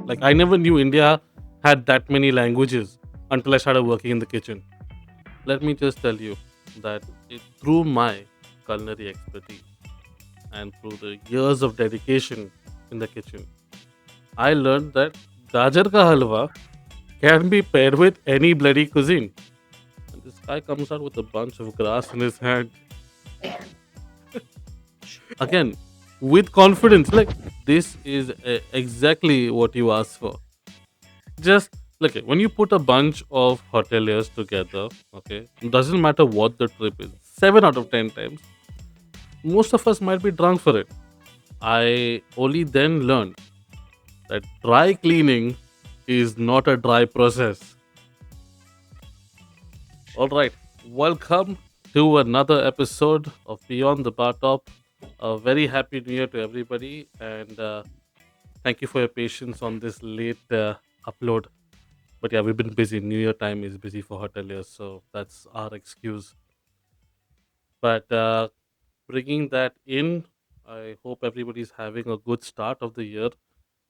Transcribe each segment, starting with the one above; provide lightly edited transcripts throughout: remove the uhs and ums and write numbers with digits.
Like I never knew India had that many languages until I started working in the kitchen. Let me just tell you that through my culinary expertise and through the years of dedication in the kitchen, I learned that Gajjar Ka Halwa can be paired with any bloody cuisine. And this guy comes out with a bunch of grass in his hand. Again, with confidence, like this is exactly what you asked for. Just look at when you put a bunch of hoteliers together, okay, doesn't matter what the trip is, 7 out of 10 times, most of us might be drunk for it. I only then learned that dry cleaning is not a dry process. All right, welcome to another episode of Beyond the Bar Top. A very happy new year to everybody, and thank you for your patience on this late upload. But yeah, we've been busy. New Year time is busy for hoteliers, so that's our excuse. But bringing that in, I hope everybody's having a good start of the year.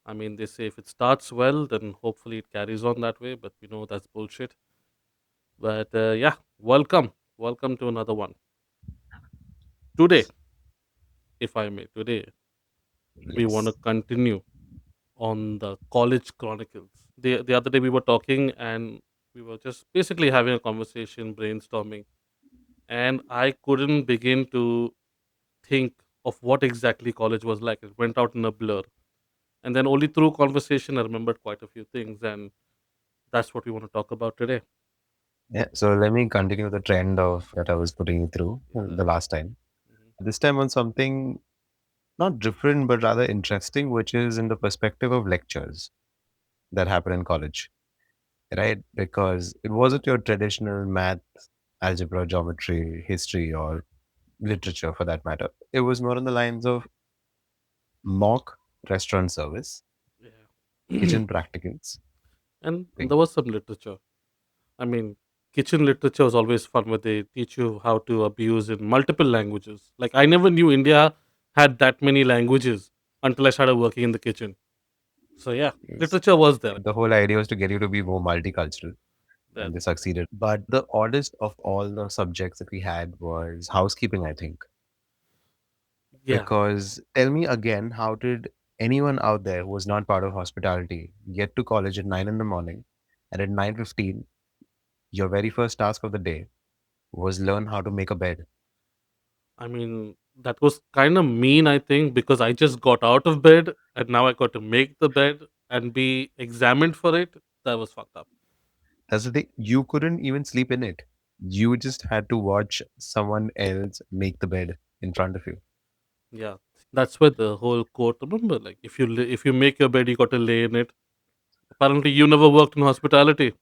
I mean, they say if it starts well, then hopefully it carries on that way. But we know that's bullshit. But yeah, welcome to another one. Today, if I may, today we want to Yes. continue on the college chronicles. The other day we were talking and we were just basically having a conversation, brainstorming, and I couldn't begin to think of what exactly college was like. It went out in a blur. And then only through conversation I remembered quite a few things, and that's what we want to talk about today. Yeah. So let me continue the trend of that I was putting you through Yeah. the last time. Mhm. This time on something not different but rather interesting, which is in the perspective of lectures that happen in college, right? Because it wasn't your traditional math, algebra, geometry, history, or literature for that matter. It was more on the lines of mock restaurant service, Yeah. kitchen practicals. And Thing. there was some literature. I mean, kitchen literature was always fun where they teach you how to abuse in multiple languages. Like I never knew India had that many languages until I started working in the kitchen. So yeah, Yes. literature was there. The whole idea was to get you to be more multicultural, and they That's it. succeeded. But the oddest of all the subjects that we had was housekeeping, I think. Yeah. Because tell me again, how did anyone out there who was not part of hospitality get to college at 9 in the morning, and at 9:15, your very first task of the day was learn how to make a bed? I mean, that was kind of mean, I think, because I just got out of bed and now I got to make the bed and be examined for it. That was fucked up. That's the thing. You couldn't even sleep in it. You just had to watch someone else make the bed in front of you. Yeah. That's where the whole quote, remember, like, if you make your bed, you got to lay in it. Apparently, you never worked in hospitality.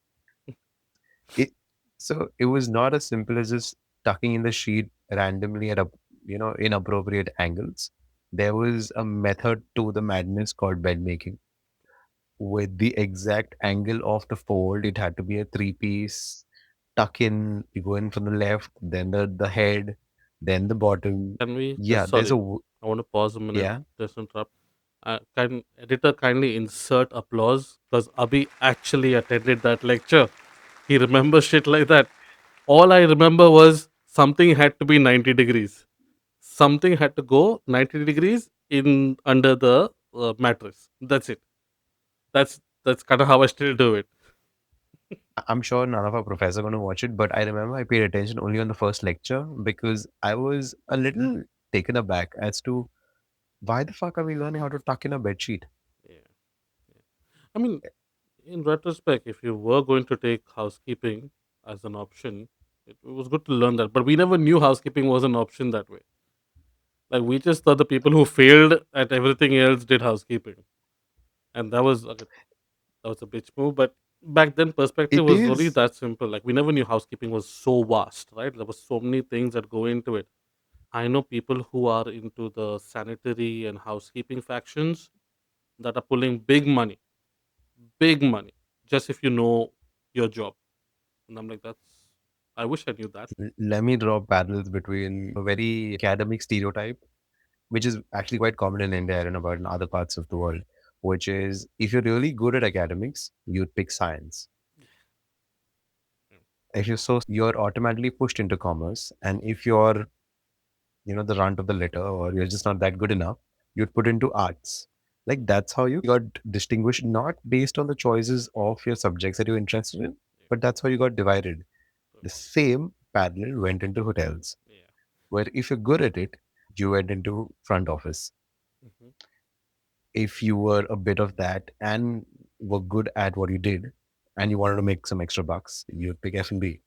It so it was not as simple as just tucking in the sheet randomly at inappropriate angles. There was a method to the madness called bed making. With the exact angle of the fold, it had to be a three-piece tuck in. You go in from the left, then the head, then the bottom. Can we Yeah, just, there's sorry, a I want to pause a minute, yeah. just interrupt. Can editor kindly insert applause because Abhi actually attended that lecture. He remembers shit like that. All I remember was something had to be 90 degrees. Something had to go 90 degrees in under the mattress. That's it. That's kind of how I still do it. I'm sure none of our professors are going to watch it, but I remember I paid attention only on the first lecture because I was a little taken aback as to why the fuck are we learning how to tuck in a bedsheet? Yeah, yeah. I mean, in retrospect, if you were going to take housekeeping as an option, it was good to learn that. But we never knew housekeeping was an option that way. Like we just thought the people who failed at everything else did housekeeping, and that was a bitch move. But back then, perspective It was only is. that simple. Like we never knew housekeeping was so vast, right? There was so many things that go into it. I know people who are into the sanitary and housekeeping factions that are pulling big money, just if you know your job. And I'm like, that's. I wish I knew that. Let me draw parallels between a very academic stereotype, which is actually quite common in India and about in other parts of the world. which is if you're really good at academics, you'd pick science. Mm, If you're so you're automatically pushed into commerce, and if you're the runt of the litter or you're just not that good enough, you'd put into arts. Like that's how you got distinguished, not based on the choices of your subjects that you're interested in, yeah, but that's how you got divided. so, The same parallel went into hotels, yeah. where if you're good at it, you went into front office. Hmm. If you were a bit of that and were good at what you did and you wanted to make some extra bucks, you'd pick F&B.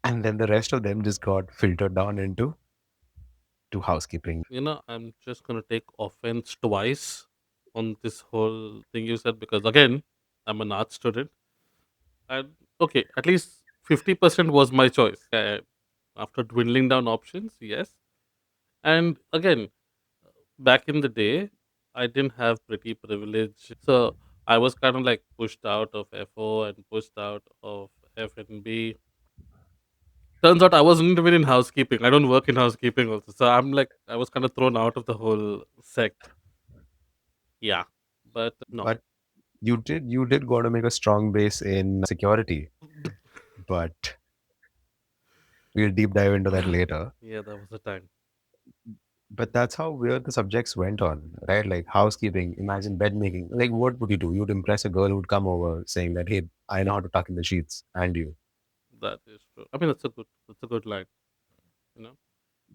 And then the rest of them just got filtered down into to housekeeping. I'm just gonna take offense twice on this whole thing you said because again, I'm an art student, and okay, at least 50% was my choice. After dwindling down options, yes, and again, back in the day, I didn't have pretty privilege, so I was kind of like pushed out of FO and pushed out of F&B. Turns out I wasn't even in housekeeping. I don't work in housekeeping also, so I'm like I was kind of thrown out of the whole sect. Yeah, but no. But you did got to make a strong base in security. But we'll deep dive into that later. Yeah, that was the time. But that's how weird the subjects went on, right? Like housekeeping, imagine bed making. Like, what would you do? You'd impress a girl who'd come over saying that, hey, I know how to tuck in the sheets, and you That is true. I mean, that's a good line. You know,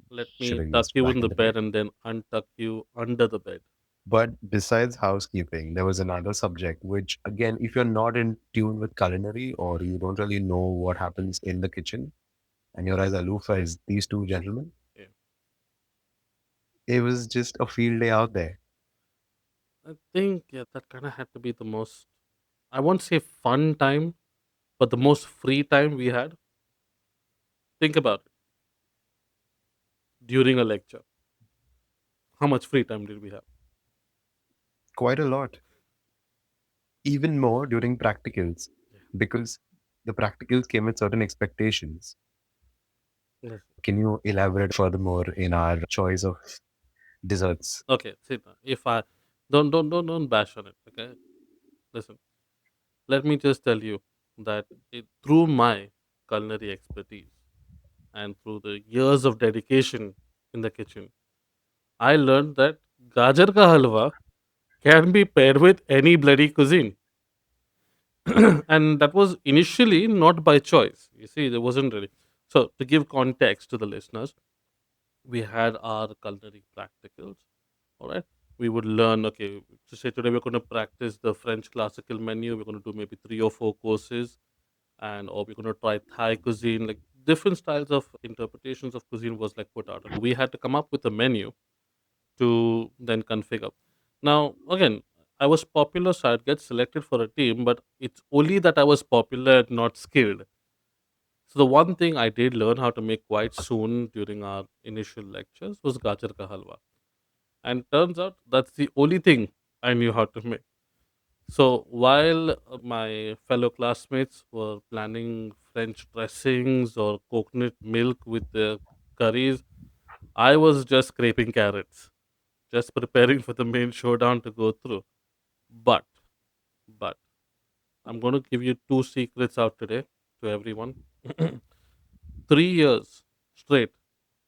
let me shilling tuck this you back in in the the day. bed and then untuck you under the bed. But besides housekeeping, there was another subject, which again, if you're not in tune with culinary or you don't really know what happens in the kitchen, and you're as aloof as these two gentlemen, Yeah, it was just a field day out there. I think yeah, that kind of had to be the most. I won't say fun time, but the most free time we had. Think about it during a lecture. How much free time did we have? Quite a lot. Even more during practicals, Yeah. because the practicals came with certain expectations. Yes. Can you elaborate furthermore in our choice of desserts? Okay. See, now, if I don't bash on it. Okay. Listen. Let me just tell you that through my culinary expertise and through the years of dedication in the kitchen, I learned that Gajjar Ka Halwa can be paired with any bloody cuisine. And that was initially not by choice. You see, there wasn't really. So, to give context to the listeners, we had our culinary practicals. All right. We would learn, okay, to say today we're going to practice the French classical menu. We're going to do maybe 3 or 4 courses, and or we're going to try Thai cuisine. Like different styles of interpretations of cuisine was like put out, and we had to come up with a menu to then configure. Now, again, I was popular, so I'd get selected for a team, but it's only that I was popular, not skilled. So the one thing I did learn how to make quite soon during our initial lectures was Gajjar Ka Halwa. And turns out that's the only thing I knew how to make. So while my fellow classmates were planning French dressings or coconut milk with the curries, I was just scraping carrots, just preparing for the main showdown to go through. But, but, I'm going to give you two secrets out today to everyone. 3 years straight,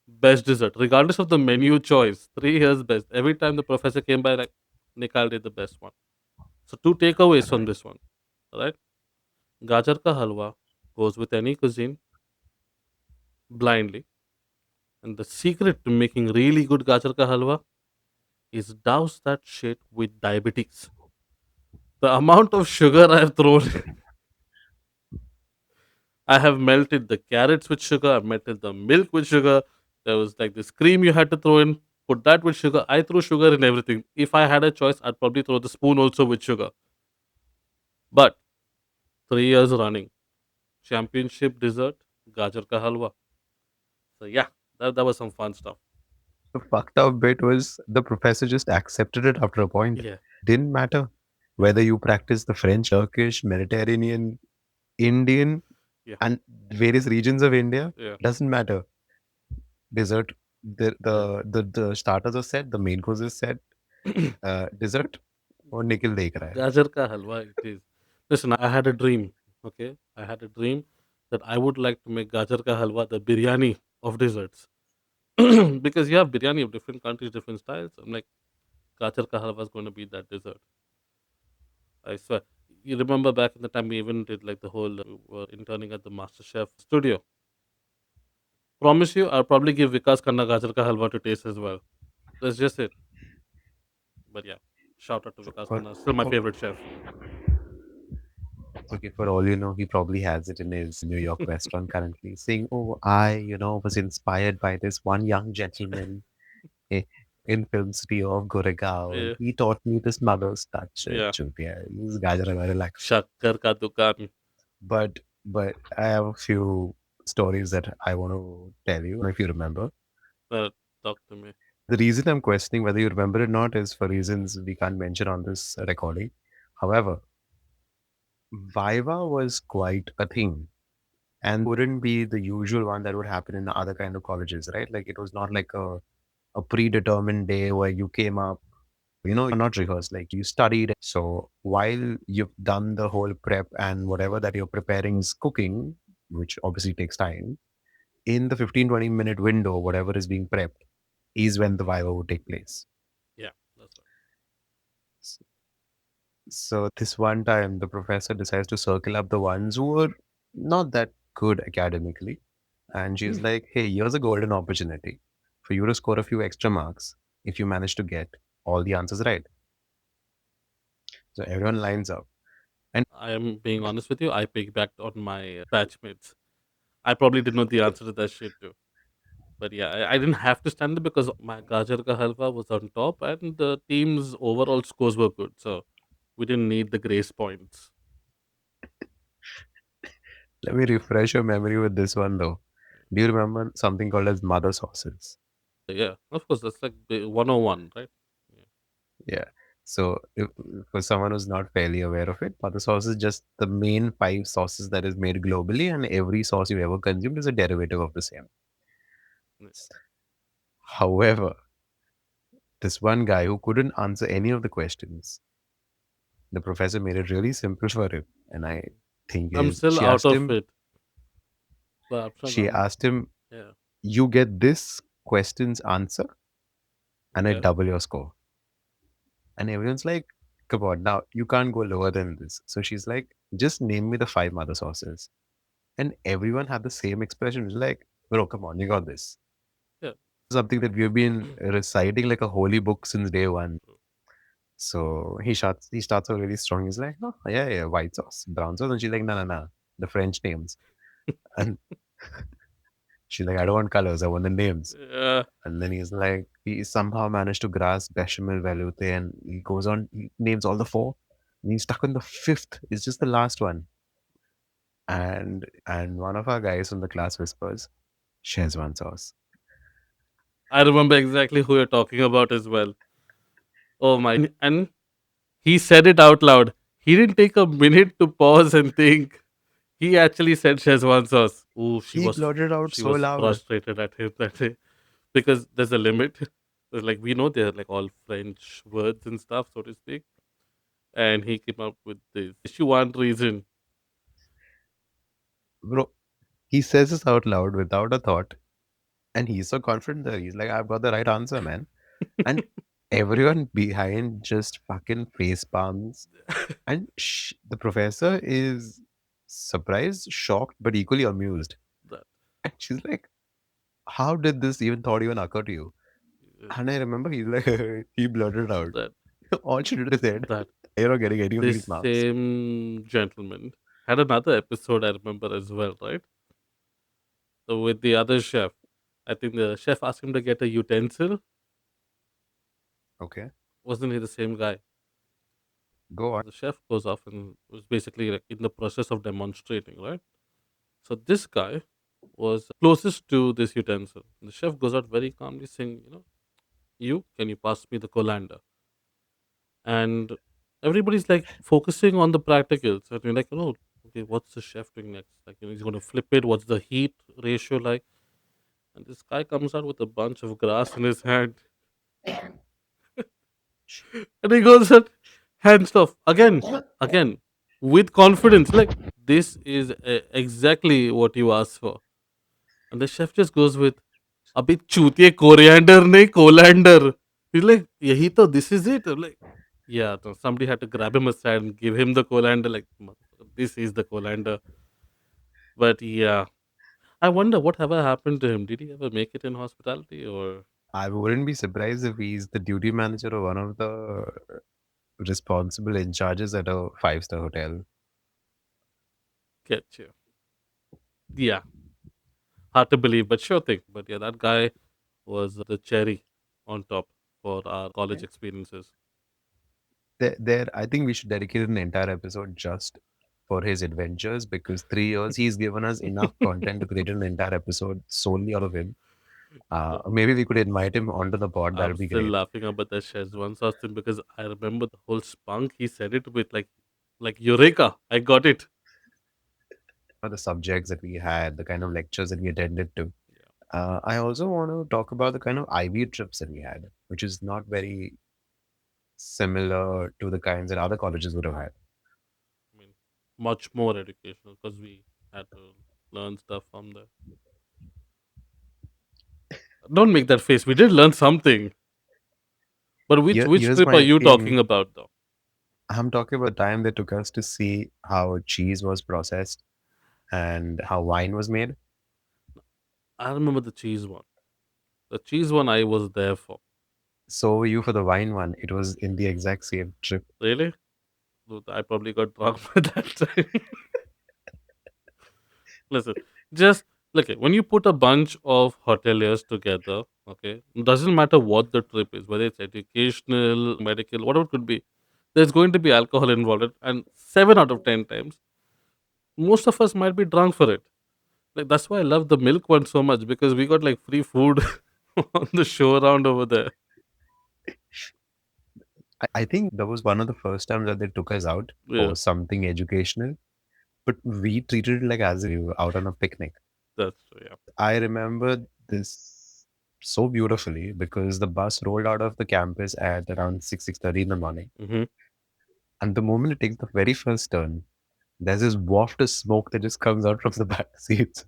best dessert, regardless of the menu choice. 3 years best. Every time the professor came by, like, Nikal did the best one. So, two takeaways from this one. All right. Gajar ka halwa goes with any cuisine blindly. And the secret to making really good gajar ka halwa is douse that shit with diabetes. The amount of sugar I've thrown, I have melted the carrots with sugar, I've melted the milk with sugar. There was like this cream you had to throw in, put that with sugar. I threw sugar in everything. If I had a choice, I'd probably throw the spoon also with sugar. But 3 years running, championship dessert, gajar ka halwa. So yeah, that was some fun stuff. The fucked up bit was the professor just accepted it after a point. Yeah, Didn't matter whether you practice the French, Turkish, Mediterranean, Indian, yeah, and various regions of India. yeah, Doesn't matter. Dessert, the yeah. the the, the starters are set, the main course is set. Dessert or Nikhil dekh raha hai? Gajar Ka Halwa it is. Listen, I had a dream. Okay, I had a dream that I would like to make Gajar Ka Halwa the biryani of desserts. Because you have biryani of different countries, different styles. I'm like, Gajar Ka Halwa is going to be that dessert. I swear. You remember back in the time we even did like the whole we were interning at the Master Chef studio. Promise you, I'll probably give Vikas Khanna Gajar Ka Halwa to taste as well. That's just it. But yeah, shout out to So Vikas Khanna, still my favorite chef. okay, for all you know, he probably has it in his New York restaurant currently, saying, "Oh, I was inspired by this one young gentleman eh, in film studio of Goregaon, and Yeah, he taught me this mother's touch." yeah. Yeah, he's Gajra very relaxed. Shakkar ka dukan. But I have a few stories that I want to tell you, if you remember. Talk to me. The reason I'm questioning whether you remember it or not is for reasons we can't mention on this recording. However, Viva was quite a thing. And wouldn't be the usual one that would happen in other kind of colleges, right? Like it was not like a predetermined day where you came up, not rehearsed, like you studied. So while you've done the whole prep and whatever that you're preparing is cooking, which obviously takes time, in the 15-20 minute window, whatever is being prepped is when the Viva would take place. Yeah, that's right. So this one time, the professor decides to circle up the ones who were not that good academically. And she's like, hey, here's a golden opportunity for you to score a few extra marks if you manage to get all the answers right. So everyone lines up. And I am being honest with you. I piggybacked on my batchmates. I probably didn't know the answer to that shit too. But yeah, I didn't have to stand there because my Gajar Ka Halwa was on top and the team's overall scores were good. So we didn't need the grace points. let me refresh your memory with this one though. Do you remember something called as mother sauces? Yeah, of course, that's like the 101, right? Yeah. Yeah. So for someone who's not fairly aware of it, mother sauce is just the main five sauces that is made globally, and every sauce you ever consumed is a derivative of the same. Yeah. However, this one guy who couldn't answer any of the questions, the professor made it really simple for him. And I think I'm is still out of it, but I'm trying. she asked him, Yeah. you get this question's answer and I Okay. double your score. And everyone's like, come on, now you can't go lower than this. So she's like, just name me the five mother sauces. And everyone had the same expression. It's like, bro, come on, you got this. Yeah. Something that we've been reciting like a holy book since day one. So he starts out really strong. He's like, oh yeah, yeah, white sauce, brown sauce. And she's like, no, no, no, the French names. And she's like, I don't want colors, I want the names. Yeah. And then he's like, he somehow managed to grasp bechamel velouté, and he goes on, he names all the four. And he's stuck on the fifth. It's just the last one. And one of our guys from the class whispers, Szechuan sauce. I remember exactly who you're talking about as well. Oh my. And he said it out loud. He didn't take a minute to pause and think. He actually said Szechuan sauce. Ooh, He blurted out she so was loud. frustrated at him that day because there's a limit. There's like we know they're like all French words and stuff, so to speak. And he came up with this Szechuan reason. Bro, he says this out loud without a thought. And he's so confident that he's like, I've got the right answer, man. And everyone behind just fucking face palms. And the professor is surprised, shocked, but equally amused. that And she's like, how did this even thought even occur to you? uh, And I remember he's like, he blurted out. that All she did is said, that you're not getting any of this these marks. same gentleman had another episode I remember as well, right? So with the other chef, I think the chef asked him to get a utensil. Okay, Wasn't he the same guy? go on. The chef goes off and was basically like in the process of demonstrating, right? So this guy was closest to this utensil. The chef goes out very calmly saying, you can you pass me the colander? And everybody's like focusing on the practicals. And you're like, okay, what's the chef doing next? Like, he's going to flip it. What's the heat ratio like? And this guy comes out with a bunch of grass in his hand. And he goes and hands off again, with confidence. Like, this is exactly what you asked for. And the chef just goes with, "Abhi chutiye coriander nahi colander." He's like, "Yahi to, this is it." I'm like, yeah. So somebody had to grab him aside and give him the colander. Like, "Motherfucker, this is the colander." But yeah, I wonder what ever happened to him. Did he ever make it in hospitality or I wouldn't be surprised if he's the duty manager or one of the responsible in charges at a five-star hotel. get you? Yeah, hard to believe, but sure thing. But yeah, that guy was the cherry on top for our college Yeah. experiences. I think we should dedicate an entire episode just for his adventures because 3 years he's given us enough content to create an entire episode solely out of him. No, Maybe we could invite him onto the pod. That I'm would be still great. laughing about that Szechuan sauce thing because I remember the whole spunk he said it with, like Eureka, I got it. The subjects that we had, the kind of lectures that we attended to. Yeah, I also want to talk about the kind of IB trips that we had, which is not very similar to the kinds that other colleges would have had. I mean, much more educational because we had to learn stuff from the. Don't make that face. We did learn something, but which Here's trip are my you in. talking about though? I'm talking about the time they took us to see how cheese was processed and how wine was made. I remember the cheese one. The cheese one I was there for. So were you for the wine one. It was in the exact same trip. Really? Dude, I probably got drunk by that time. Listen, just look at when you put a bunch of hoteliers together, okay, doesn't matter what the trip is, whether it's educational, medical, whatever it could be, there's going to be alcohol involved, and 7 out of 10 times, most of us might be drunk for it. Like, that's why I love the milk one so much because we got like free food on the show around over there. I think that was one of the first times that they took us out Yeah, for something educational, but we treated it like as if we were out on a picnic. that's true. Yeah. I remember this so beautifully because the bus rolled out of the campus at around 6:30 in the morning. Hmm. And the moment it takes the very first turn, there's this waft of smoke that just comes out from the back seats.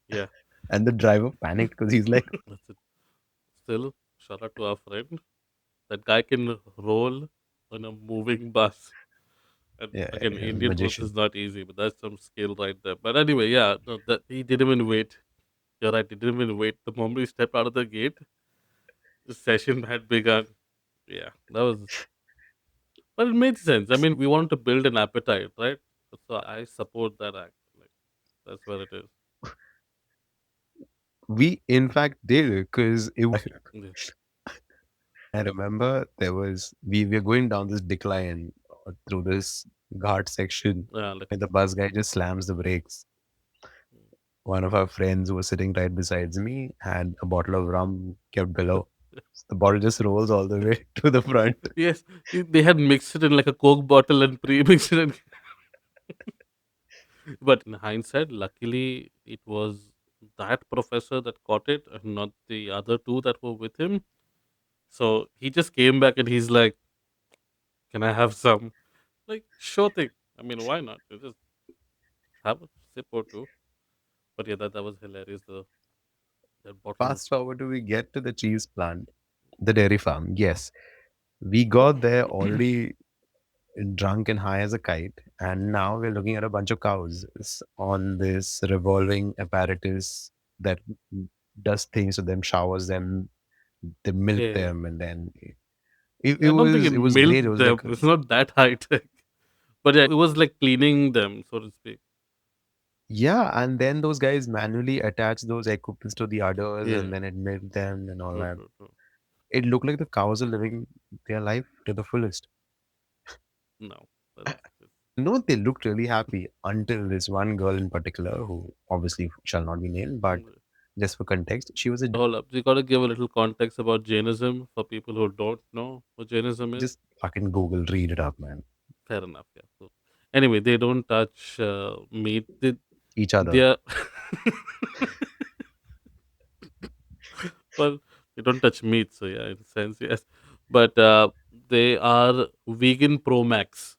Yeah. And the driver panicked because he's like, That's it. Still, shout out to our friend. That guy can roll on a moving bus. And yeah, again, yeah, Indian food magician. is not easy, but that's some skill right there. But anyway, yeah, no, that he didn't even wait. You're right, he didn't even wait. The moment he stepped out of the gate, the session had begun. Yeah, that was, but it made sense. I mean, we wanted to build an appetite, right? So I support that act. Like, that's where it is. We, in fact, did because it was. Yeah, I remember we were going down this decline through this ghat section, yeah, like, and the bus guy just slams the brakes. One of our friends who was sitting right beside me had a bottle of rum kept below. The bottle just rolls all the way to the front. yes, they had mixed it in like a Coke bottle and pre-mixed it. But in hindsight, luckily, it was that professor that caught it and not the other two that were with him. So he just came back and he's like, "Can I have some?" Like, sure thing. I mean, why not? You just have a sip or two. But yeah, that was hilarious. That bottle of. Fast forward to we get to the cheese plant, the dairy farm. Yes, we got there already drunk and high as a kite, and now we're looking at a bunch of cows on this revolving apparatus that does things to them, showers them, they milk Yeah, them, and then I don't think it it was great. It milked was them. like It's not that high tech. But yeah, it was like cleaning them, so to speak. yeah, and then those guys manually attach those equipments to the udders, and Yeah, then it milked them and all true, that. true, true. It looked like the cows are living their life to the fullest. No, that's just. No, they looked really happy until this one girl in particular, who obviously shall not be named, but just for context, she was a Hold up. You got to give a little context about Jainism for people who don't know what Jainism is. just fucking Google, read it up, man. Fair enough. Yeah. So, anyway, they don't touch meat. Each other. They are well. They don't touch meat, so yeah, in a sense, yes. But they are vegan pro max.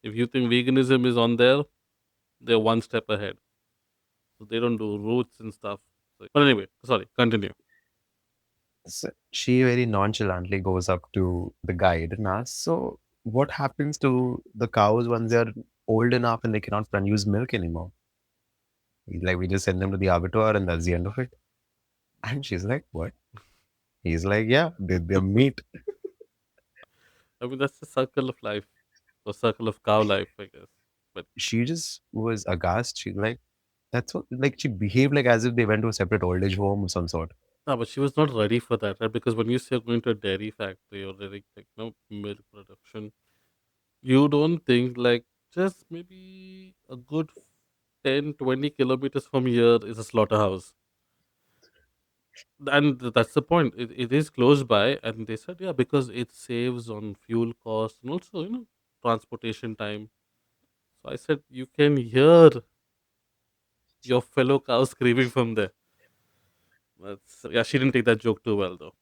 If you think veganism is on there, they're one step ahead. So they don't do roots and stuff. But anyway, sorry, continue. So she very nonchalantly goes up to the guide and asks, "So, what happens to the cows once they're old enough and they cannot produce milk anymore?" He's like, "We just send them to the abattoir and that's the end of it." And she's like, "What?" He's like, "Yeah, they're meat." I mean, that's the circle of life, or circle of cow life, I guess. But She just was aghast. She's like, "That's what," like, she behaved like as if they went to a separate old age home of some sort. no, but she was not ready for that, right? Because when you say going to a dairy factory or dairy, like, no milk production, you don't think like just maybe a good 10, 20 kilometers from here is a slaughterhouse. And that's the point. It is close by, and they said, yeah, because it saves on fuel costs and also, transportation time. So I said, you can hear your fellow cow screaming from there. That's, yeah, she didn't take that joke too well, though.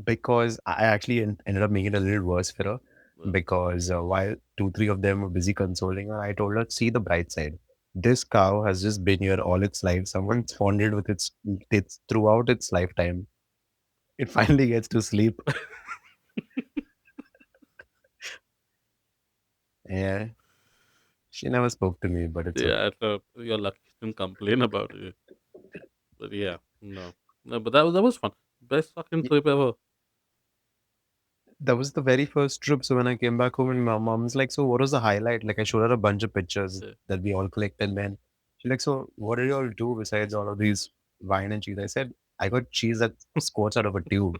Because I actually ended up making it a little worse for her Uh, because while two, three of them were busy consoling her, I told her, "See the bright side. This cow has just been here all its life. Someone's fondled with its throughout its lifetime. It finally gets to sleep." Yeah, she never spoke to me, but it's okay. yeah, you're lucky she didn't complain about it. But yeah, no. No, but that was fun. Best fucking Y- trip ever. That was the very first trip. So when I came back home, and my mom's like, "So what was the highlight?" Like I showed her a bunch of pictures Yeah. that we all clicked, and then she's like, "So what did you all do besides all of these wine and cheese?" I said, "I got cheese that squirts out of a tube."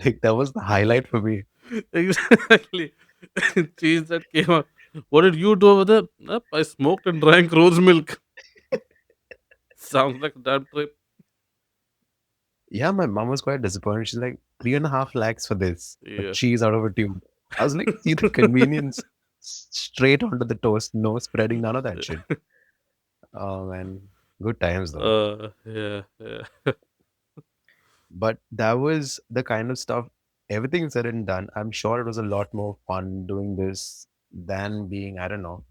Like that was the highlight for me. Exactly. Cheese that came out. What did you do over there? Nope, I smoked and drank rose milk. Sounds like a damn trip. Yeah, my mom was quite disappointed. She's like, 3.5 lakhs for this, a Yeah. cheese out of a tube. I was like, see the convenience straight onto the toast, no spreading, none of that shit. Oh man, good times though. Yeah, yeah. But that was the kind of stuff, everything said and done. I'm sure it was a lot more fun doing this than being, I don't know.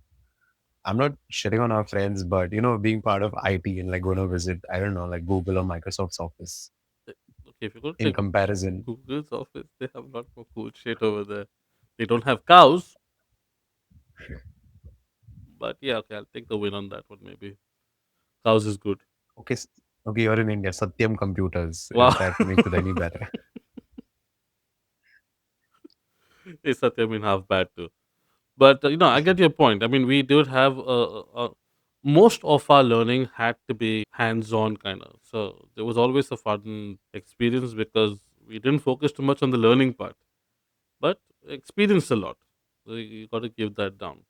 I'm not shitting on our friends, but being part of IT and like going to visit, I don't know, like Google or Microsoft's office Okay, if you go to in check comparison. Google's office, they have a lot more cool shit over there. They don't have cows, but yeah, okay, I'll take the win on that one maybe. Cows is good. Okay, okay, you're in India, Satyam Computers, Wow. if that makes it any better. It's Satyam in half bad too. But I get your point. I mean, we did have most of our learning had to be hands-on kind of. So there was always a fun experience because we didn't focus too much on the learning part, but experienced a lot. So you got to give that down.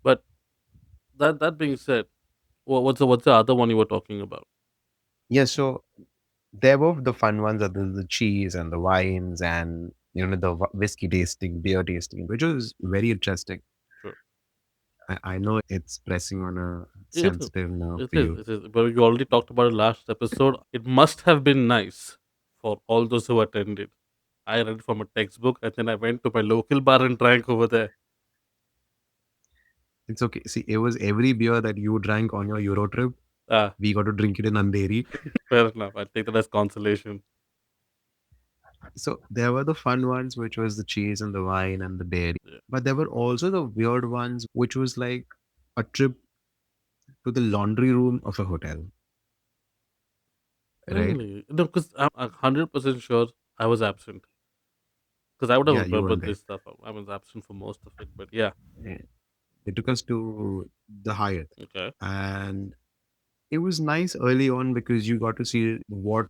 But that being said, what's the other one you were talking about? Yeah, so there were the fun ones, are the cheese and the wines and the whiskey tasting, beer tasting, which was very interesting. Sure, I know it's pressing on a it is. sensitive nerve It for is. you. It is. But you already talked about it last episode. It must have been nice for all those who attended. I read from a textbook and then I went to my local bar and drank over there. It's okay. See, it was every beer that you drank on your Euro trip. Ah, We got to drink it in Andheri. fair enough. I'll take that as consolation. So there were the fun ones, which was the cheese and the wine and the dairy. Yeah. But there were also the weird ones, which was like a trip to the laundry room of a hotel, right? Really? No, because I'm 100% sure I was absent. Because I would have Yeah, you were remembered there. this stuff. I was absent for most of it. But yeah. Yeah. They took us to the Hyatt, Okay. and it was nice early on because you got to see what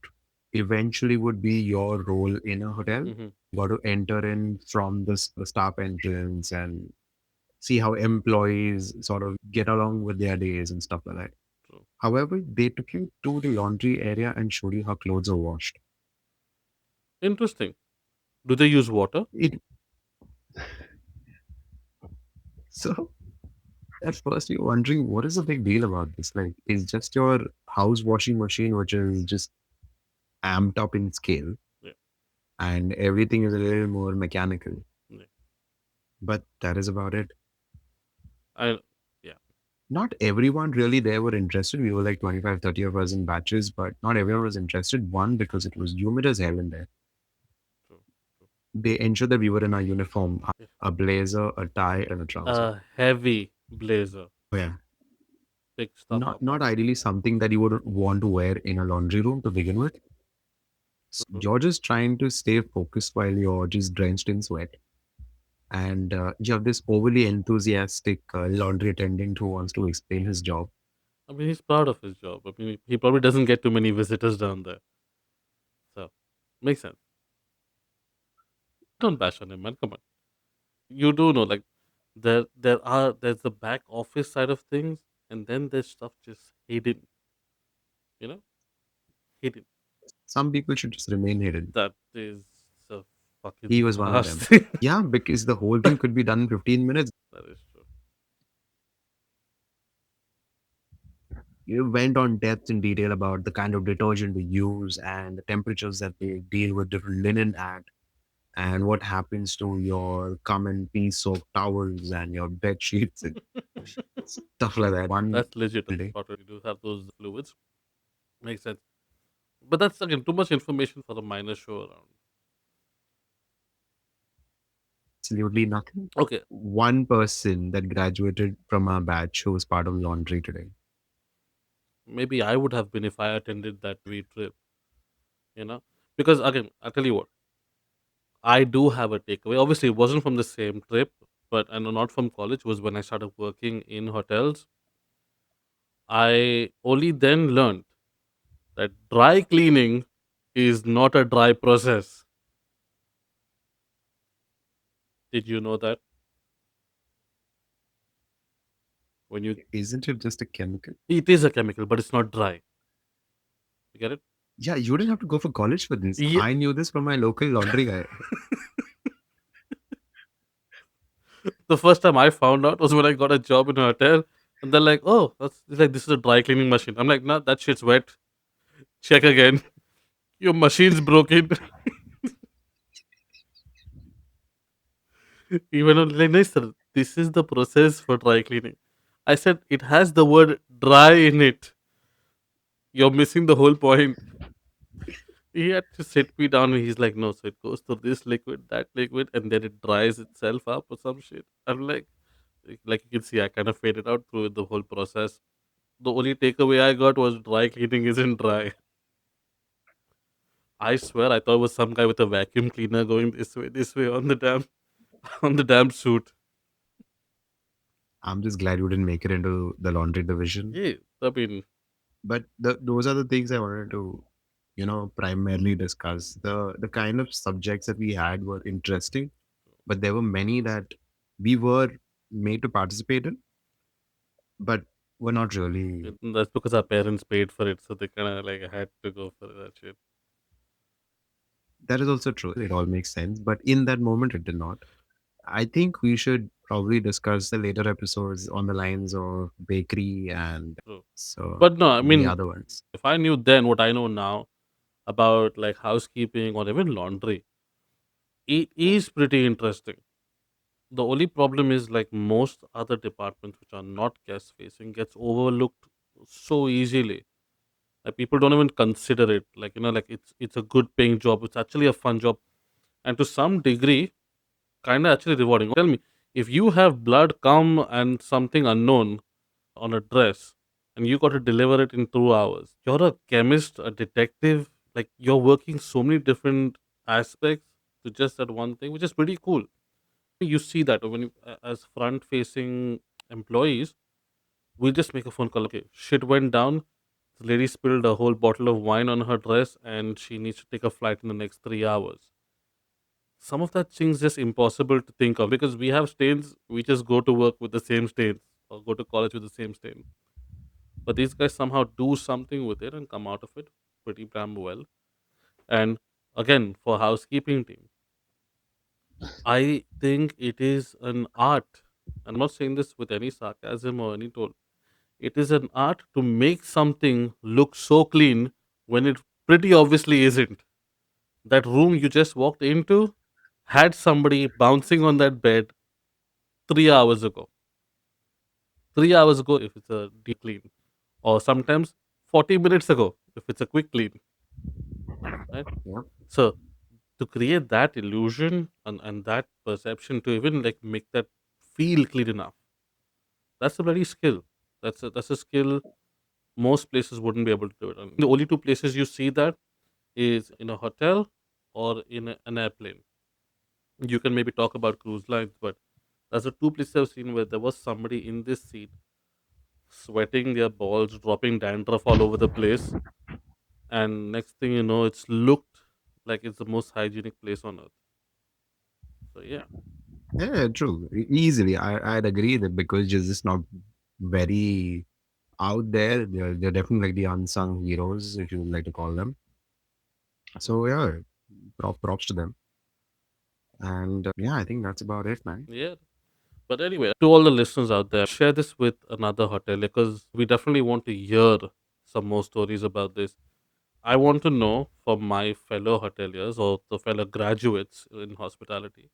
eventually would be your role in a hotel. Mm-hmm. Got to enter in from the staff entrance and see how employees sort of get along with their days and stuff like that. True. However, they took you to the laundry area and showed you how clothes are washed. Interesting. Do they use water? It so At first, you're wondering what is the big deal about this? Like, it's just your house washing machine, which is just amped up in scale, Yeah, and everything is a little more mechanical. yeah. But that is about it. I yeah, Not everyone really there were interested. We were like 25, 30 of us in batches, but not everyone was interested. One, because it was humid as hell in there. true, true. They ensured that we were in our uniform, Yeah. a blazer, a tie, and a trouser. A heavy blazer, Oh, yeah. big stuff Not up. not ideally something that you would want to wear in a laundry room to begin with. True. You're just trying to stay focused while you're just drenched in sweat. And you have this overly enthusiastic laundry attendant who wants to explain his job. I mean, he's proud of his job. I mean, he probably doesn't get too many visitors down there, so makes sense. Don't bash on him, man. Come on, you do know like there's the back office side of things, and then there's stuff just hidden. You know, hidden. Some people should just remain hidden. That is a He fucking was one of vast them. thing. Yeah, because the whole thing could be done in 15 minutes. That is true. You went on depth in detail about the kind of detergent they use and the temperatures that they deal with different linen at, and what happens to your cum and pee soaked towels and your bed sheets and stuff like that. One That's legit. day, You do have those fluids. Makes sense. But that's again too much information for a minor show around. absolutely nothing. Okay, One person that graduated from our batch who was part of laundry today. maybe I would have been if I attended that heavy trip. You know, because again, I'll tell you what. I do have a takeaway. Obviously, it wasn't from the same trip, but I know not from college. Was when I started working in hotels. I only then learned that dry cleaning is not a dry process. Did you know that? When you Isn't it just a chemical? It is a chemical, but it's not dry. You get it? Yeah, you didn't have to go for college for this. Yeah. I knew this from my local laundry guy. The first time I found out was when I got a job in a hotel, and they're like, "Oh, that's it's like this is a dry cleaning machine." I'm like, "No, that shit's wet. Check again. Your machine's broken." Even on like, "Nice, sir, this is the process for dry cleaning." I said it has the word dry in it. You're missing the whole point. He had to sit me down and he's like, "No, so it goes through this liquid, that liquid, and then it dries itself up or some shit." I'm like you can see, I kind of faded out through the whole process. The only takeaway I got was dry cleaning isn't dry. I swear, I thought it was some guy with a vacuum cleaner going this way on the damn on the damn suit. I'm just glad you didn't make it into the laundry division. Yeah, I mean, But those are the things I wanted to, primarily discuss. The kind of subjects that we had were interesting, but there were many that we were made to participate in, but were not really. that's because our parents paid for it, so they kind of like had to go for that shit. That is also true. It all makes sense, but in that moment, it did not. I think we should probably discuss the later episodes on the lines of bakery and So, so but no, I the mean, other ones. if I knew then what I know now about like housekeeping or even laundry, it is pretty interesting. The only problem is like most other departments which are not guest facing gets overlooked so easily. Like people don't even consider it. Like like it's a good paying job. It's actually a fun job, and to some degree, kind of actually rewarding. Tell me, if you have blood come and something unknown on a dress, and you got to deliver it in 2 hours, you're a chemist, a detective. Like you're working so many different aspects to just that one thing, which is pretty cool. You see that when as front facing employees, we'll just make a phone call. Okay, shit went down. The lady spilled a whole bottle of wine on her dress and she needs to take a flight in the next 3 hours. Some of that things just impossible to think of because we have stains. We just go to work with the same stains or go to college with the same stain. But these guys somehow do something with it and come out of it pretty damn well. And again, for housekeeping team, I think it is an art. I'm not saying this with any sarcasm or any tone. It is an art to make something look so clean when it pretty obviously isn't. That room you just walked into had somebody bouncing on that bed 3 hours ago. 3 hours ago, if it's a deep clean, or sometimes 40 minutes ago, if it's a quick clean, right? Yeah. So, to create that illusion and that perception to even like make that feel clean enough, that's a bloody skill. That's a skill most places wouldn't be able to do it. And the only two places you see that is in a hotel or in an airplane. You can maybe talk about cruise lines, but that's the two places I've seen where there was somebody in this seat sweating their balls, dropping dandruff all over the place, and next thing you know, it's looked like it's the most hygienic place on earth. So yeah, Yeah, true. Easily, I'd agree that because you're just not very out there. They're definitely like the unsung heroes, if you would like to call them. mm, So yeah, props to them. And yeah, I think that's about it, man. yeah. But anyway, to all the listeners out there, share this with another hotelier because we definitely want to hear some more stories about this. I want to know from my fellow hoteliers or the fellow graduates in hospitality,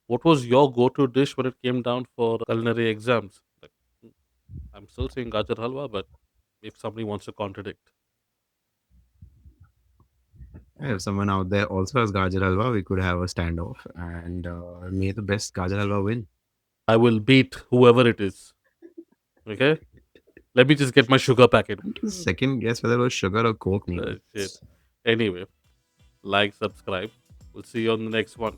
what was your go-to dish when it came down for culinary exams? Like, I'm still saying Gajjar Halwa, but if somebody wants to contradict, Yeah, if someone out there also has Gajjar Halwa, we could have a standoff, and may the best Gajjar Halwa win. I will beat whoever it is. Okay? Let me just get my sugar packet. Second guess whether it was sugar or coke, maybe. Shit. Anyway, like, subscribe. We'll see you on the next one.